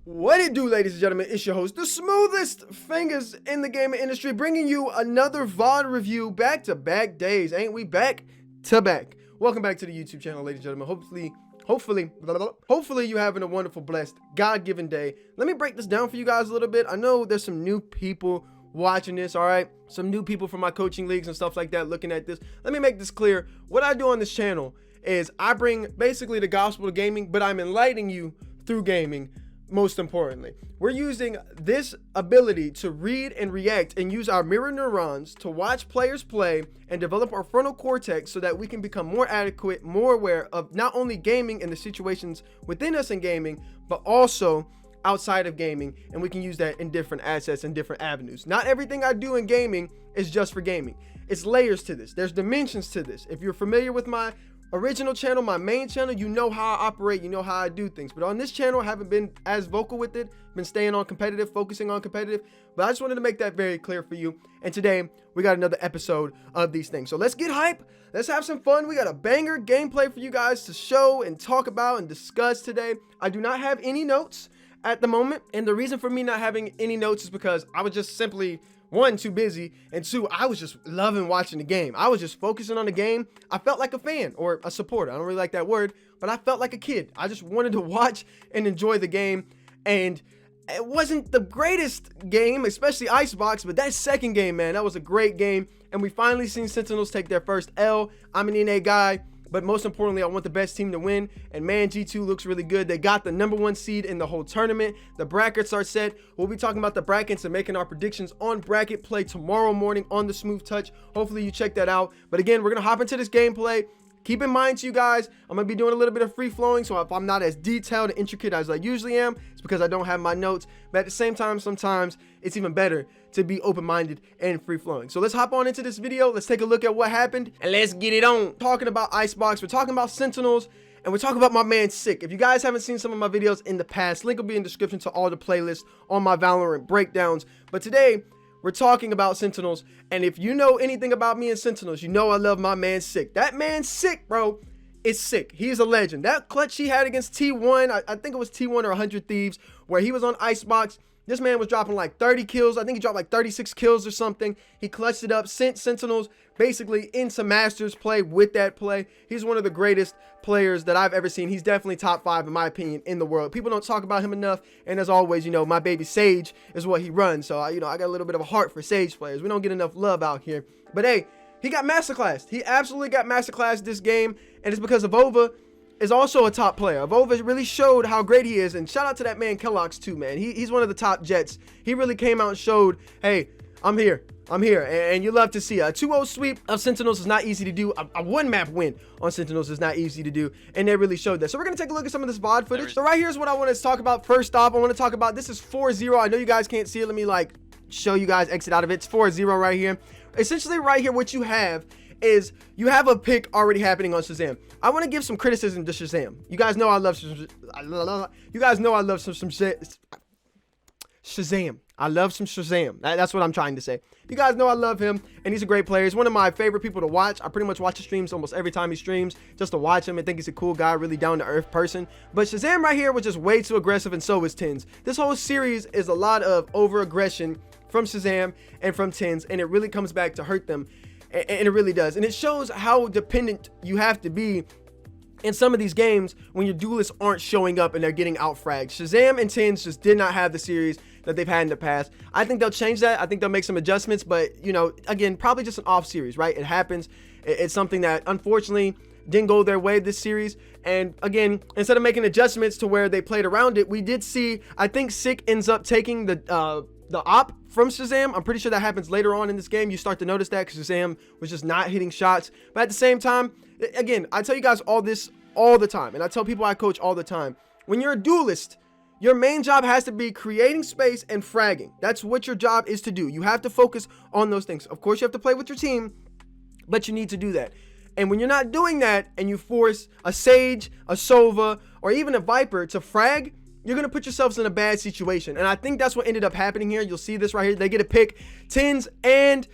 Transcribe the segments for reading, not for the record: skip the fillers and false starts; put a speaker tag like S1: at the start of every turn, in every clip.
S1: What it do, ladies and gentlemen? It's your host, the smoothest fingers in the gaming industry, bringing you another VOD review, back-to-back days. Ain't we back to back? Welcome back to the YouTube channel, ladies and gentlemen. Hopefully you're having a wonderful, blessed, God-given day. Let me break this down for you guys a little bit. I know there's some new people watching this, all right? Some new people from my coaching leagues and stuff like that looking at this. Let me make this clear. What I do on this channel is I bring basically the gospel of gaming, but I'm enlightening you through gaming. Most importantly, we're using this ability to read and react and use our mirror neurons to watch players play and develop our frontal cortex so that we can become more adequate, more aware of not only gaming and the situations within us in gaming, but also outside of gaming, and we can use that in different assets and different avenues. Not everything I do in gaming is just for gaming. It's layers to this. There's dimensions to this. If you're familiar with my original channel, my main channel, you know how I operate, you know how I do things. But on this channel, I haven't been as vocal with it, been staying on competitive, focusing on competitive, but I just wanted to make that very clear for you. And today we got another episode of these things, so let's get hype, let's have some fun. We got a banger gameplay for you guys to show and talk about and discuss today. I do not have any notes at the moment, and the reason for me not having any notes is because I was just simply, one, too busy, and two, I was just loving watching the game. I was just focusing on the game. I felt like a fan or a supporter. I don't really like that word, but I felt like a kid. I just wanted to watch and enjoy the game, and it wasn't the greatest game, especially Icebox, but that second game, man, that was a great game, and we finally seen Sentinels take their first L. I'm an NA guy, but most importantly, I want the best team to win, and man, G2 looks really good. They got the #1 seed in the whole tournament. The brackets are set. We'll be talking about the brackets and making our predictions on bracket play tomorrow morning on the Smooth Touch. Hopefully you check that out. But again, we're gonna hop into this gameplay. Keep in mind, to you guys, I'm gonna be doing a little bit of free flowing, so if I'm not as detailed and intricate as I usually am, it's because I don't have my notes. But at the same time, sometimes it's even better to be open-minded and free flowing. So let's hop on into this video. Let's take a look at what happened and let's get it on. Talking about Icebox, we're talking about Sentinels, and we're talking about my man Sick. If you guys haven't seen some of my videos in the past, link will be in the description to all the playlists on my Valorant breakdowns. But today, we're talking about Sentinels, and if you know anything about me and Sentinels, you know I love my man Sick. That man Sick, bro, is sick. He's a legend. That clutch he had against T1, I think it was T1 or 100 Thieves, where he was on Icebox. This man was dropping like 30 kills. I think he dropped like 36 kills or something. He clutched it up, sent Sentinels basically into Masters play with that play. He's one of the greatest players that I've ever seen. He's definitely top 5 in my opinion in the world. People don't talk about him enough, and as always, you know, my baby Sage is what he runs. So, I got a little bit of a heart for Sage players. We don't get enough love out here. But hey, he got masterclassed. He absolutely got masterclassed this game, and it's because Avova is also a top player. Avova really showed how great he is, and shout out to that man Kellogg's too, man. He's one of the top Jets. He really came out and showed, hey, I'm here, and you love to see a 2-0 sweep of Sentinels is not easy to do. A one-map win on Sentinels is not easy to do, and they really showed that. So we're going to take a look at some of this VOD footage. So right here's what I want to talk about. First off, I want to talk about, this is 4-0. I know you guys can't see it. Let me like show you guys exit out of it. It's 4-0 right here. Essentially right here, what you have is you have a pick already happening on Shazam. I want to give some criticism to Shazam. You guys know I love Shazam. I love some Shazam. That's what I'm trying to say. You guys know I love him, and he's a great player. He's one of my favorite people to watch. I pretty much watch his streams almost every time he streams just to watch him. I think he's a cool guy, really down-to-earth person. But Shazam right here was just way too aggressive, and so is Tins. This whole series is a lot of over-aggression from Shazam and from Tins, and it really comes back to hurt them. And it really does. And it shows how dependent you have to be in some of these games when your duelists aren't showing up and they're getting out-fragged. Shazam and Tins just did not have the series that they've had in the past. I think they'll change that. I think they'll make some adjustments, but, again, probably just an off series, right? It happens. It's something that, unfortunately, didn't go their way this series. And again, instead of making adjustments to where they played around it, we did see, I think Sick ends up taking the op from Shazam. I'm pretty sure that happens later on in this game. You start to notice that because Shazam was just not hitting shots. But at the same time, again, I tell you guys all this all the time, and I tell people I coach all the time. When you're a duelist, your main job has to be creating space and fragging. That's what your job is to do. You have to focus on those things. Of course, you have to play with your team, but you need to do that. And when you're not doing that and you force a Sage, a Sova, or even a Viper to frag, you're going to put yourselves in a bad situation. And I think that's what ended up happening here. You'll see this right here. They get a pick. Tins and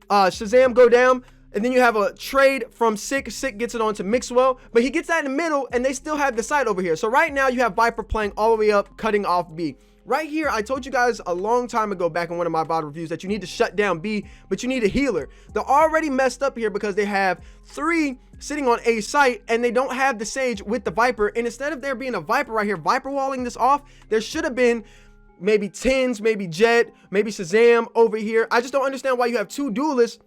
S1: Shazam go down. And then you have a trade from Sick. Sick gets it on to Mixwell, but he gets that in the middle, and they still have the site over here. So right now you have Viper playing all the way up, cutting off B. Right here, I told you guys a long time ago back in one of my VOD reviews that you need to shut down B, but you need a healer. They're already messed up here because they have 3 sitting on A site, and they don't have the Sage with the Viper. And instead of there being a Viper right here, Viper walling this off, there should have been maybe Tins, maybe Jet, maybe Shazam over here. I just don't understand why you have 2 duelists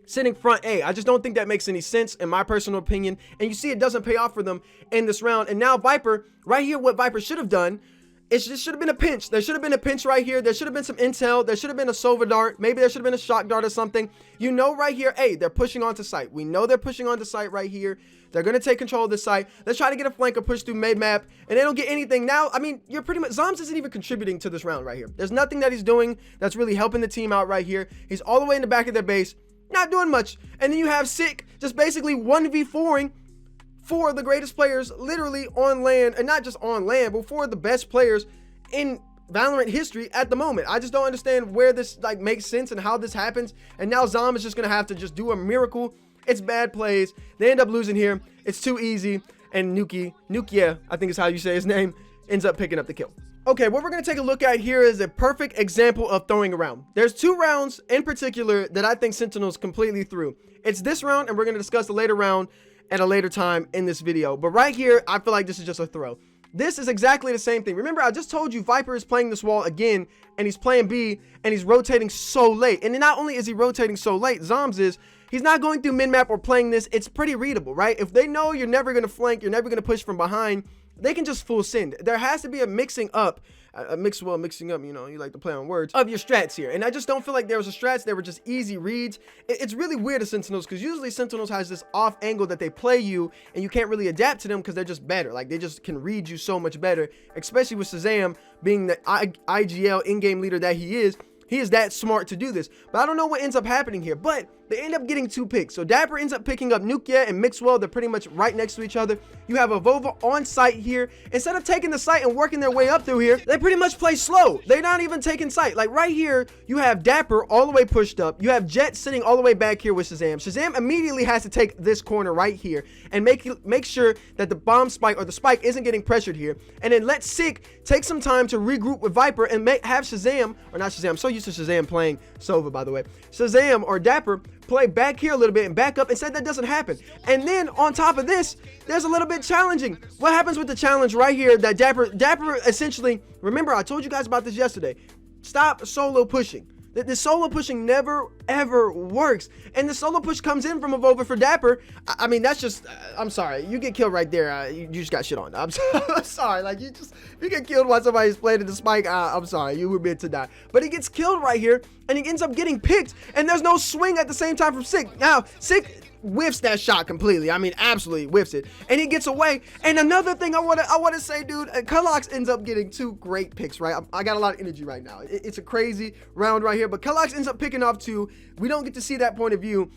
S1: sitting front A. I just don't think that makes any sense in my personal opinion. And you see it doesn't pay off for them in this round. And now Viper, right here, what Viper should have done, it just should have been a pinch. There should have been a pinch right here. There should have been some intel. There should have been a Sova dart. Maybe there should have been a shock dart or something. You know right here, hey, they're pushing onto site. We know they're pushing onto site right here. They're going to take control of this site. Let's try to get a flanker push through mid map, and they don't get anything. Now, I mean, you're pretty much, Zombs isn't even contributing to this round right here. There's nothing that he's doing that's really helping the team out right here. He's all the way in the back of their base, not doing much. And then you have Sick just basically 1v4ing for the greatest players literally on land, and not just on land, but for the best players in Valorant history at the moment. I just don't understand where this like makes sense and how this happens. And now Zom is just gonna have to just do a miracle. It's bad plays. They end up losing here. It's too easy. And Nukia, I think is how you say his name, ends up picking up the kill. Okay, what we're gonna take a look at here is a perfect example of throwing around. There's 2 rounds in particular that I think Sentinels completely threw. It's this round, and we're gonna discuss the later round at a later time in this video. But right here, I feel like this is just a throw. This is exactly the same thing. Remember, I just told you Viper is playing this wall again, and he's playing B, and he's rotating so late. And not only is he rotating so late, Zoms is, he's not going through mid-map or playing this. It's pretty readable, right? If they know you're never going to flank, you're never going to push from behind, they can just full send. There has to be a mixing up, mixing up, you know, you like to play on words, of your strats here. And I just don't feel like there was a strats. They were just easy reads. It's really weird to Sentinels, because usually Sentinels has this off angle that they play you, and you can't really adapt to them because they're just better. Like, they just can read you so much better, especially with Shazam being the IGL in-game leader that he is. He is that smart to do this. But I don't know what ends up happening here. But they end up getting 2 picks. So Dapper ends up picking up Nukia and Mixwell. They're pretty much right next to each other. You have a Vova on site here. Instead of taking the site and working their way up through here, they pretty much play slow. They're not even taking site. Like right here, you have Dapper all the way pushed up. You have Jet sitting all the way back here with Shazam. Shazam immediately has to take this corner right here and make sure that the bomb spike or the spike isn't getting pressured here. And then let Sick take some time to regroup with Viper and have Shazam, or not Shazam, I'm so used to Shazam playing Sova, by the way. Shazam or Dapper play back here a little bit and back up. Instead, that doesn't happen. And then on top of this, there's a little bit challenging. What happens with the challenge right here that Dapper essentially, remember, I told you guys about this yesterday. Stop solo pushing. The solo pushing never ever works, and the solo push comes in from a Vova for Dapper. I mean, that's just, I'm sorry, you get killed right there, you just got shit on. I'm sorry, like if you get killed while somebody's playing the spike, I'm sorry, you were meant to die. But he gets killed right here, and he ends up getting picked, and there's no swing at the same time from Sick. Now Sick whiffs that shot completely. I mean, absolutely whiffs it, and he gets away. And another thing I want to say, dude, Kellogg's ends up getting 2 great picks, right? I got a lot of energy right now. It's a crazy round right here, but Kellogg's ends up picking off 2. We don't get to see that point of view.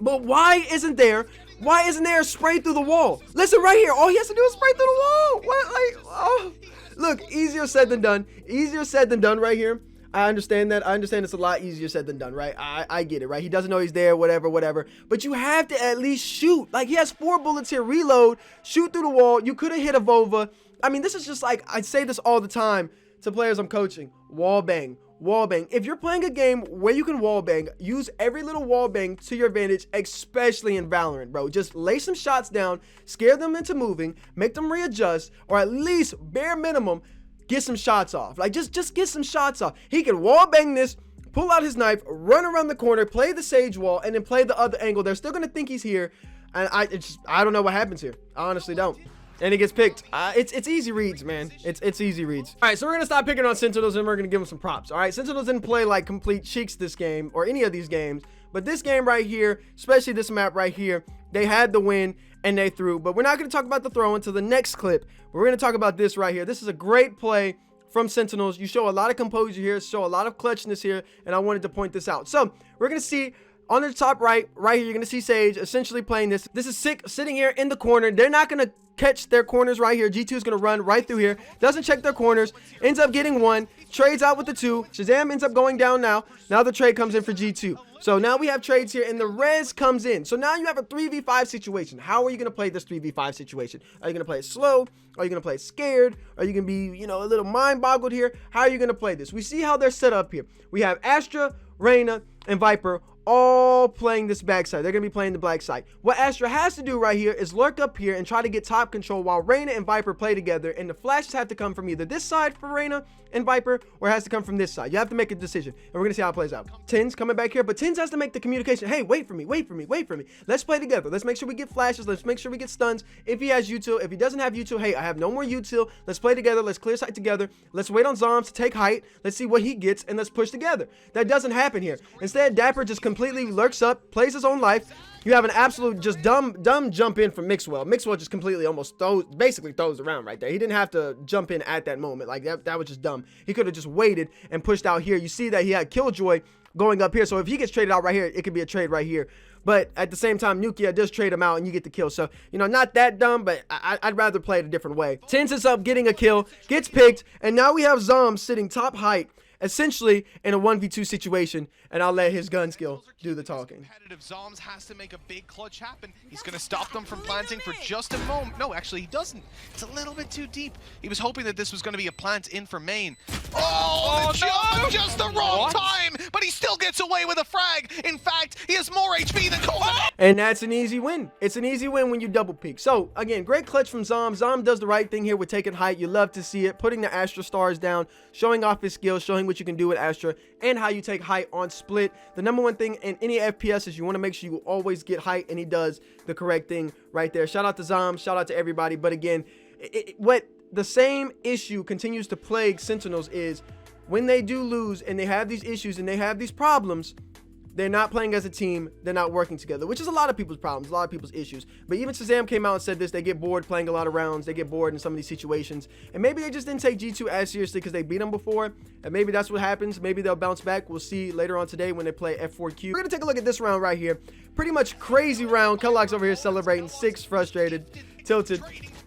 S1: But why isn't there a spray through the wall? Listen right here. All he has to do is spray through the wall. What? Like, oh, look, easier said than done. Easier said than done right here. I understand that. I understand it's a lot easier said than done, right? I get it, right? He doesn't know he's there, whatever. But you have to at least shoot. Like, he has 4 bullets here. Reload. Shoot through the wall. You could have hit a Vova. I mean, this is just like, I say this all the time to players I'm coaching. Wall bang. Wall bang. If you're playing a game where you can wall bang, use every little wall bang to your advantage, especially in Valorant, bro. Just lay some shots down, scare them into moving, make them readjust, or at least bare minimum, get some shots off. Like, just get some shots off. He can wall bang this, pull out his knife, run around the corner, play the Sage wall, and then play the other angle. They're still gonna think he's here, and I don't know what happens here. I honestly don't. And he gets picked. It's easy reads, man. It's easy reads. All right, so we're gonna stop picking on Sentinels, and we're gonna give them some props. All right, Sentinels didn't play like complete cheeks this game or any of these games, but this game right here, especially this map right here, they had the win and they threw. But we're not gonna talk about the throw until the next clip. We're gonna talk about this right here. This is a great play from Sentinels. You show a lot of composure here, show a lot of clutchness here, and I wanted to point this out. So we're gonna see On the top right here, you're gonna see Sage essentially playing this. This is Sick sitting here in the corner. They're not gonna catch their corners right here. G2 is gonna run right through here, doesn't check their corners, ends up getting one, trades out with the 2. Shazam ends up going down now. Now the trade comes in for G2. So now we have trades here and the res comes in. So now you have a 3v5 situation. How are you gonna play this 3v5 situation? Are you gonna play it slow? Are you gonna play it scared? Are you gonna be, you know, a little mind boggled here? How are you gonna play this? We see how they're set up here. We have Astra, Reyna, and Viper all playing this backside. They're gonna be playing the black side. What Astra has to do right here is lurk up here and try to get top control while Reyna and Viper play together, and the flashes have to come from either this side for Reyna and Viper, or it has to come from this side. You have to make a decision, and we're gonna see how it plays out. Tins coming back here, but Tins has to make the communication. Hey, wait for me, wait for me, wait for me. Let's play together. Let's make sure we get flashes. Let's make sure we get stuns. If he has util, if he doesn't have util, hey, I have no more util. Let's play together. Let's clear sight together. Let's wait on Zombs to take height. Let's see what he gets, and let's push together. That doesn't happen here. Instead, Dapper just completely lurks up, plays his own life. You have an absolute just dumb jump in from Mixwell. Mixwell just completely almost basically throws around right there. He didn't have to jump in at that moment. Like that was just dumb. He could have just waited and pushed out here. You see that he had Killjoy going up here. So if he gets traded out right here, it could be a trade right here. But at the same time, Nukia does trade him out and you get the kill. So, you know, not that dumb, but I'd rather play it a different way. Tins is up, getting a kill, gets picked, and now we have Zom sitting top height, essentially in a 1v2 situation, and I'll let his gun skill do the talking.
S2: Zoms has to make a big clutch happen. He's going to stop them from planting for just a moment. No, actually, he doesn't. It's a little bit too deep. He was hoping that this was going to be a plant in for main. Oh, no! Just the wrong time, but he still gets away with a frag. In fact, he has more HP than Coleman.
S1: And that's an easy win. It's an easy win when you double peek. So, again, great clutch from Zom. Zom does the right thing here with taking height. You love to see it. Putting the Astra stars down, showing off his skills, showing what you can do with Astra, and how you take height on split. The number one thing in any FPS is you want to make sure you always get height, and he does the correct thing right there. Shout out to Zom, shout out to everybody. But again, what the same issue continues to plague Sentinels is when they do lose and they have these issues and they have these problems, they're not playing as a team, they're not working together, which is a lot of people's problems, a lot of people's issues. But even Shazam came out and said this, they get bored playing a lot of rounds, they get bored in some of these situations, and maybe they just didn't take G2 as seriously because they beat them before, and maybe that's what happens. Maybe they'll bounce back. We'll see later on today when they play F4Q. We're gonna take a look at this round right here. Pretty much crazy round. Kellogg's over here celebrating, 6 frustrated, tilted.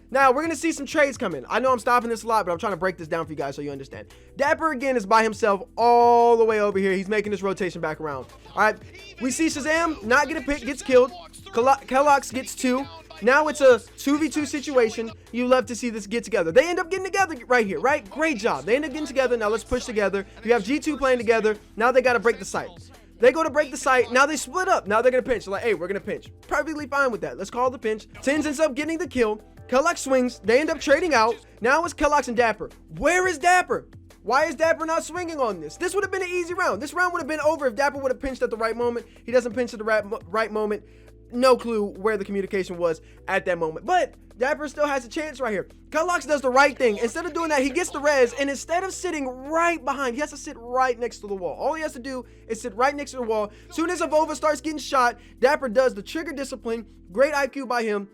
S1: Now, we're going to see some trades come in. I know I'm stopping this a lot, but I'm trying to break this down for you guys so you understand. Dapper, again, is by himself all the way over here. He's making this rotation back around. All right, we see Shazam not get a pick, gets killed. Kellogg's gets 2. Now it's a 2v2 situation. You love to see this get together. They end up getting together right here, right? Great job. They end up getting together. Now let's push together. You have G2 playing together. Now they got to break the site. They go to break the site. Now they split up. Now they're going to pinch. They're like, hey, we're going to pinch. Perfectly fine with that. Let's call the pinch. Tins ends up getting the kill. Kellogg's swings. They end up trading out. Now it's Kellogg's and Dapper. Where is Dapper? Why is Dapper not swinging on this? This would have been an easy round. This round would have been over if Dapper would have pinched at the right moment. He doesn't pinch at the right moment. No clue where the communication was at that moment. But Dapper still has a chance right here. Kellogg's does the right thing. Instead of doing that, he gets the res, and instead of sitting right behind, he has to sit right next to the wall. All he has to do is sit right next to the wall. Soon as Avova starts getting shot, Dapper does the trigger discipline. Great IQ by him.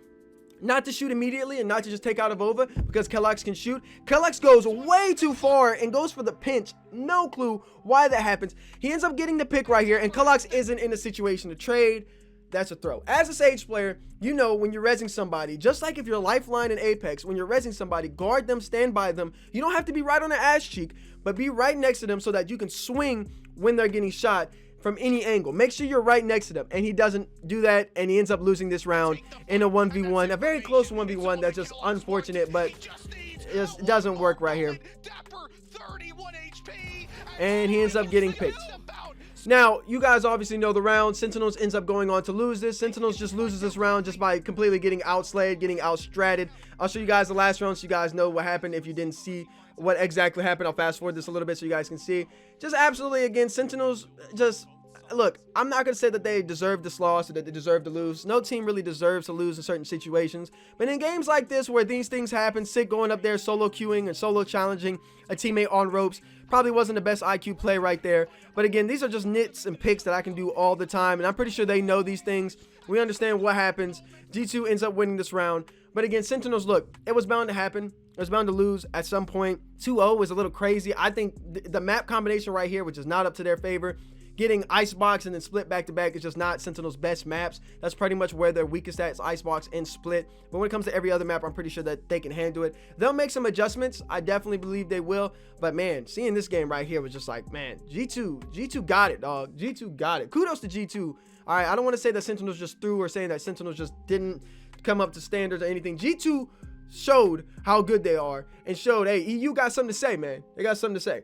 S1: Not to shoot immediately and not to just take out Avova because Kellogg's can shoot. Kellogg's goes way too far and goes for the pinch. No clue why that happens. He ends up getting the pick right here, and Kellogg's isn't in a situation to trade. That's a throw. As a Sage player, you know when you're rezzing somebody, just like if you're Lifeline in Apex, when you're rezzing somebody, guard them, stand by them. You don't have to be right on their ass cheek, but be right next to them so that you can swing when they're getting shot from any angle. Make sure you're right next to them, and he doesn't do that, and he ends up losing this round in a 1v1, a very close 1v1. That's just unfortunate, but it doesn't work right here, and he ends up getting picked. Now, you guys obviously know the round. Sentinels ends up going on to lose this. Sentinels just loses this round just by completely getting outslayed, getting outstratted. I'll show you guys the last round so you guys know what happened if you didn't see what exactly happened. I'll fast forward this a little bit so you guys can see. Just absolutely, again, Sentinels just... Look, I'm not going to say that they deserve this loss or that they deserve to lose. No team really deserves to lose in certain situations. But in games like this where these things happen, Sick going up there solo queuing and solo challenging a teammate on ropes probably wasn't the best IQ play right there. But again, these are just nits and picks that I can do all the time. And I'm pretty sure they know these things. We understand what happens. G2 ends up winning this round. But again, Sentinels, look, it was bound to happen. It was bound to lose at some point. 2-0 is a little crazy. I think the map combination right here, which is not up to their favor, getting Icebox and then Split back-to-back is just not Sentinel's best maps. That's pretty much where their weakest at is Icebox and Split. But when it comes to every other map, I'm pretty sure that they can handle it. They'll make some adjustments. I definitely believe they will. But man, seeing this game right here was just like, man, G2 got it, dog. G2 got it. Kudos to G2. All right, I don't want to say that Sentinels just threw or saying that Sentinels just didn't come up to standards or anything. G2 showed how good they are and showed, hey, EU got something to say, man. They got something to say.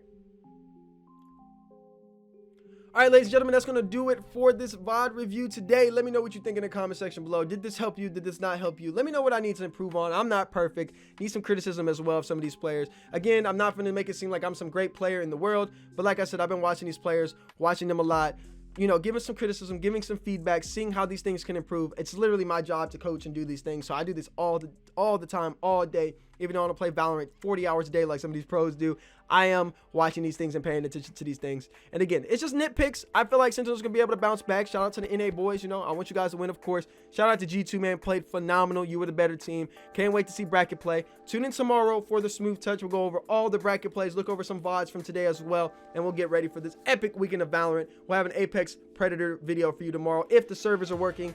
S1: All right, ladies and gentlemen, that's going to do it for this VOD review today. Let me know what you think in the comment section below. Did this help you? Did this not help you? Let me know what I need to improve on. I'm not perfect. Need some criticism as well of some of these players. Again, I'm not going to make it seem like I'm some great player in the world, but like I said, I've been watching these players, watching them a lot, you know, giving some criticism, giving some feedback, seeing how these things can improve. It's literally my job to coach and do these things. So I do this all the time, all day. Even though I don't play Valorant 40 hours a day like some of these pros do, I am watching these things and paying attention to these things. And again, it's just nitpicks. I feel like Sentinel's gonna be able to bounce back. Shout out to the NA boys. You know, I want you guys to win, of course. Shout out to G2, man. Played phenomenal. You were the better team. Can't wait to see bracket play. Tune in tomorrow for the Smooth Touch. We'll go over all the bracket plays, look over some VODs from today as well, and we'll get ready for this epic weekend of Valorant. We'll have an Apex Predator video for you tomorrow if the servers are working,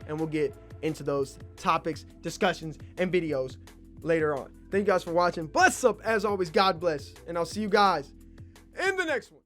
S1: and we'll get into those topics, discussions, and videos later on. Thank you guys for watching. Bless up, as always. God bless, and I'll see you guys in the next one.